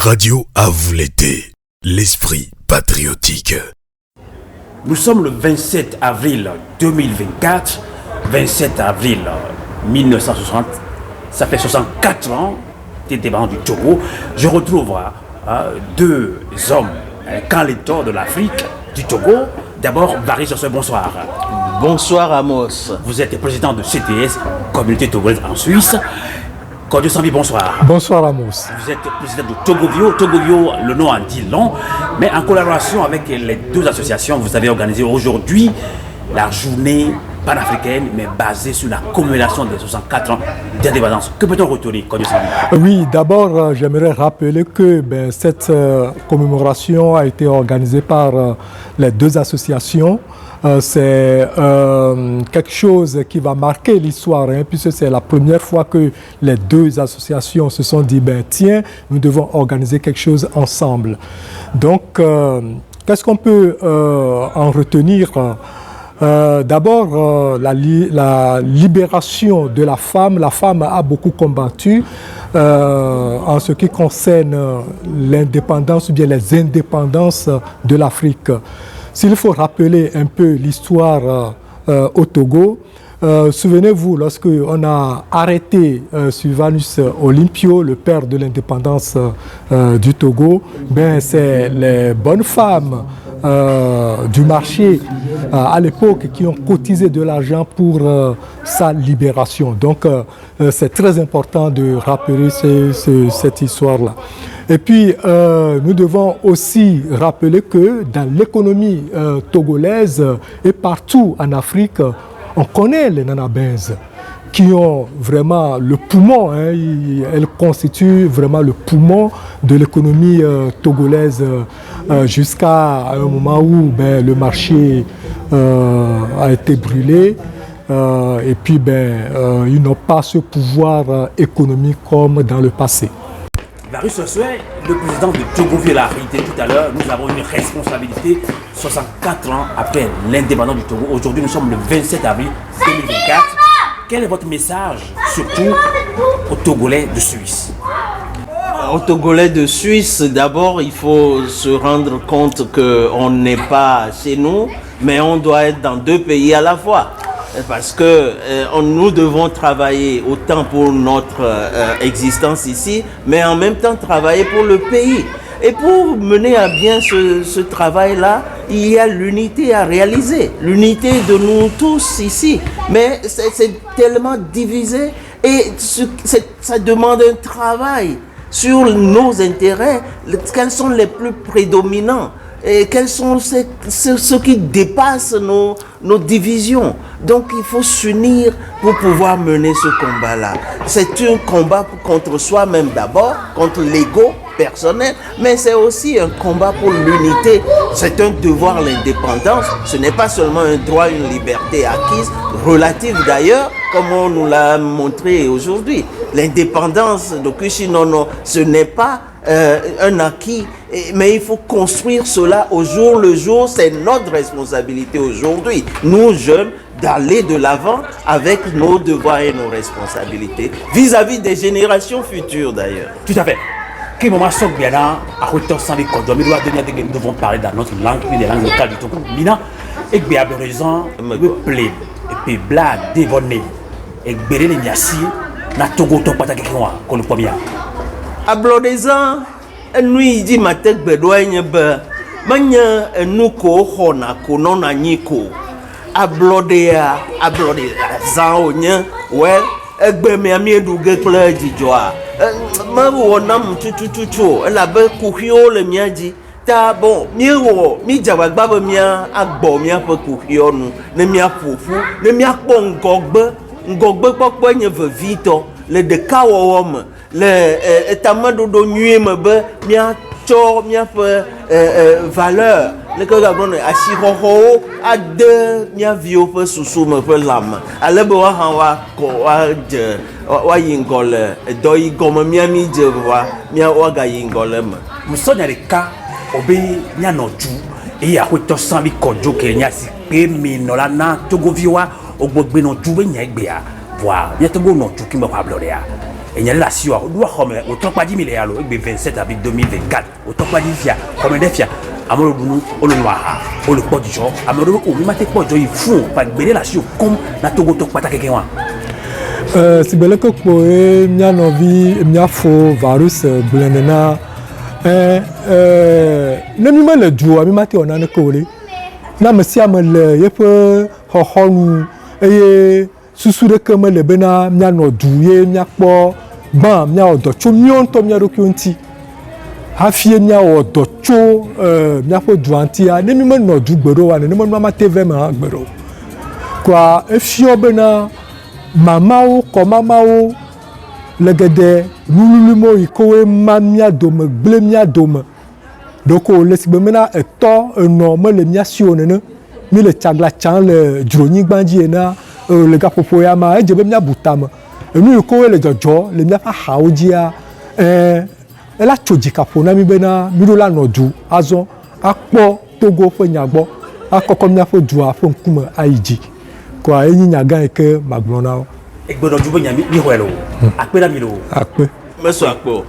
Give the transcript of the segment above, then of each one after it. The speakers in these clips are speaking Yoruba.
radio à vous l'été, l'esprit patriotique. Nous sommes le 27 avril 2024, 27 avril 1960, ça fait 64 ans des débats du Togo. Je retrouve deux hommes, candidateurs de l'Afrique, du Togo. D'abord, Barry Josué, bonsoir. Bonsoir Amos. Vous êtes président de CTS, communauté togolaise en Suisse. Cordier Sambi, bonsoir. Bonsoir Amos. Vous êtes président de Togovio. Togovio, le nom en dit long, mais en collaboration avec les deux associations, vous avez organisé aujourd'hui la journée panafricaine, mais basée sur la commémoration des 64 ans d'indépendance. Que peut-on retenir, Cordier Sambi? Oui, d'abord, j'aimerais rappeler que cette commémoration a été organisée par les deux associations. C'est quelque chose qui va marquer l'histoire, puisque c'est la première fois que les deux associations se sont dit, tiens, nous devons organiser quelque chose ensemble. Donc, qu'est-ce qu'on peut en retenir? D'abord, la libération de la femme. La femme a beaucoup combattu en ce qui concerne l'indépendance ou bien les indépendances de l'Afrique. S'il faut rappeler un peu l'histoire au Togo, souvenez-vous, lorsque on a arrêté Sylvanus Olympio, le père de l'indépendance du Togo, c'est les bonnes femmes du marché à l'époque qui ont cotisé de l'argent pour sa libération. Donc c'est très important de rappeler cette histoire-là. Et puis, nous devons aussi rappeler que dans l'économie togolaise et partout en Afrique, on connaît les nanabins qui ont vraiment le poumon. Elles constituent vraiment le poumon de l'économie togolaise jusqu'à un moment où le marché a été brûlé. Et puis, ils n'ont pas ce pouvoir économique comme dans le passé. Barry Josué, le président de Togovio l'a réité tout à l'heure, nous avons une responsabilité 64 ans après l'indépendance du Togo. Aujourd'hui, nous sommes le 27 avril 2024. Quel est votre message, surtout aux Togolais de Suisse? Aux Togolais de Suisse, d'abord, il faut se rendre compte qu'on n'est pas chez nous, mais on doit être dans deux pays à la fois. Parce que nous devons travailler autant pour notre existence ici, mais en même temps travailler pour le pays. Et pour mener à bien ce travail-là, il y a l'unité à réaliser, l'unité de nous tous ici. Mais c'est tellement divisé et ça demande un travail sur nos intérêts, quels sont les plus prédominants. Et quels sont ceux qui dépassent nos divisions. Donc il faut s'unir pour pouvoir mener ce combat-là. C'est un combat contre soi-même d'abord, contre l'ego personnel, mais c'est aussi un combat pour l'unité. C'est un devoir, l'indépendance. Ce n'est pas seulement un droit, une liberté acquise, relative d'ailleurs, comme on nous l'a montré aujourd'hui. L'indépendance de Kushinono, ce n'est pas un acquis, mais il faut construire cela au jour le jour. C'est notre responsabilité aujourd'hui, nous jeunes, d'aller de l'avant avec nos devoirs et nos responsabilités vis-à-vis des générations futures d'ailleurs. Tout à fait. Quel moment sont bien là, à côté sans les codes, nous devons parler dans notre langue, des langues locales du Togo. Mina, et bien raison, me plaît, et puis blague, dévonné, et bien les miassi, na Togo, ton pata qui moi, qu'on le premier. Ablodezan, nous dit ma tête bedoigne be, manya nous ko hona ko non anyiko. Ablodea zan onye, ouais, egbe mi ami eduge kle jijoa. Ma wonam tutututu, la be kuhio le miaji. Ta bon, mi jawagba be mia agbo mia pe kuhio nu, ne mia fufu, ne mia kpo ngogbe kpokpo nye vevito, le de kawowome. Le tamadodo nuit me be mia cho mia pe valeur le que gabon asihoho ade mia vio pe susu me pe lam ale be wa han wa ko wa je wa yingole do yi gomo mia mi je wa mia wa ga yingole me musonya le ka obe nya noju e ya ko to san bi kojo ke nya si pe mi no la na Togovio wa ogbogbe no ju be nya egbe a wa nya to go no ju ki mo pa blore a et il y a la sio au temps pas 10 000 alors 27 avril 2024 au temps pas 10 fia comme des fia amolo dunu o le noir o le pot du jour amolo o mi mate pot jo il faut pas gbele la sio comme na togo to pata keke wa si bele ko po e mia novi mia fo varus blenena ne mi ma le du mi mate ona ne ko le na me sia me le ye pe hohonu eye susu de ke me le bena mia no du ye mia kpo gban mia odo cho mi on to mia roku nti afie mia odo cho mia fo du anti a ne mi me no du gbero wa ne me no ma tv ma gbero kwa efio bena mamawo ko mamawo legede lululumo ikowe mamia dome gble mia dome doko le sigbe mena eto eno me le mia sio nene mi le chagla chan le droni gbanji na le gapopo ya ma ejebe mia butama enu ikowe le jojo le mia fa haojia ela choji kapo na mi bena mi do la nodu azo akpo togo fo nyagbo akoko mia fo du afo nkume aiji kwa enyi nyaga eke magbona o egbodo jubo nyami mi hoelo akpe la mi lo akpe meso akpo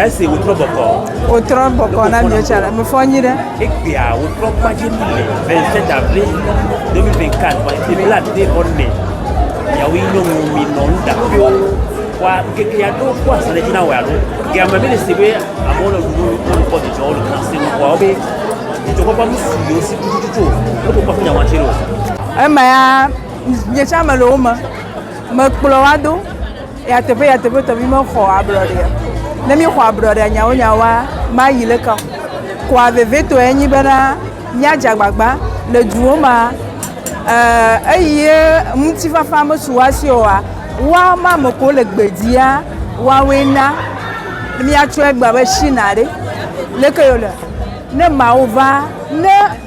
c'est au Troboko. Au Troboko, on a mieux chala. Me faut dire. Et puis au Troboko, 27 avril 2024, c'est là des bonnes. Il y a eu une minute d'appui. Quoi, qu'il y a d'autres fois, ça n'est pas là. Il y a même les CV à mon le pot de jour, le cancer, quoi. Mais tu comprends pas monsieur aussi tout. Le pourquoi il y a mangé l'eau. Mais il y a maloma. Me colorado et à te payer tu me crois brother. Ne mi crois brother nyawa ma yile ka. Kwa veve to enyi bana nya jagbagba le duoma mti fa fama suwasio wa ma moko le gbedia wa wena mi atu egba be shinare le kayole ne ma ova ne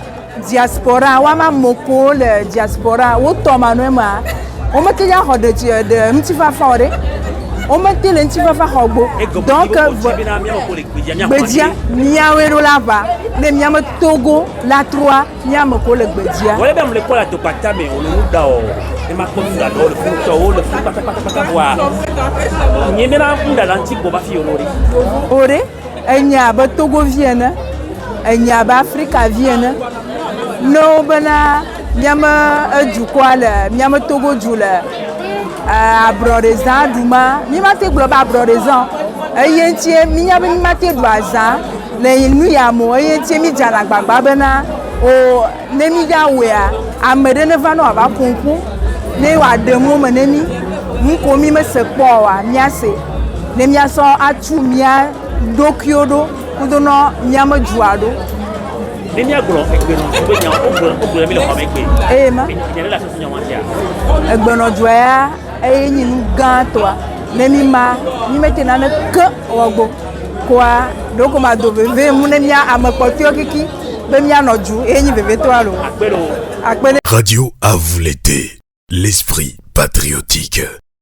diaspora wa ma moko le diaspora wo to manu ma o me te ya hode de mti fa fore o me te le mti fa hogbo donc gbedia miawe ro lava le miam Togo la 3 miam ko le gbedia wole be mo le ko la to pata me o lu da o e ma ko nda do le fu to o le fu pata wa ni me na nda la nti bo ba fi ore enya ba Togo vienne enya ba Afrika vienne no bana miam du quoi le miam Togo du le abrodezan duma mi ma te global abrodezan eyentie mi nya mi ma te doazan le nu ya mo eyentie mi jana gbagba bena o ne mi ja we a amede ne va no aba kunku ne wa demu mo ne mi nko mi me se po wa mi ase ne mi aso atu mi a dokiodo kudo no mi am juado ne mi agro egbe no be nya o mi le kwa megbe ma ni le la so nya wantia egbe no joya eyin nu gan to ne mi ma mi mete na ne ke ogbo kwa doko ma do veve mu ne mia amepoti okiki be mia noju eyin veve to alo akpelo Radio à vous l'été, l'esprit patriotique.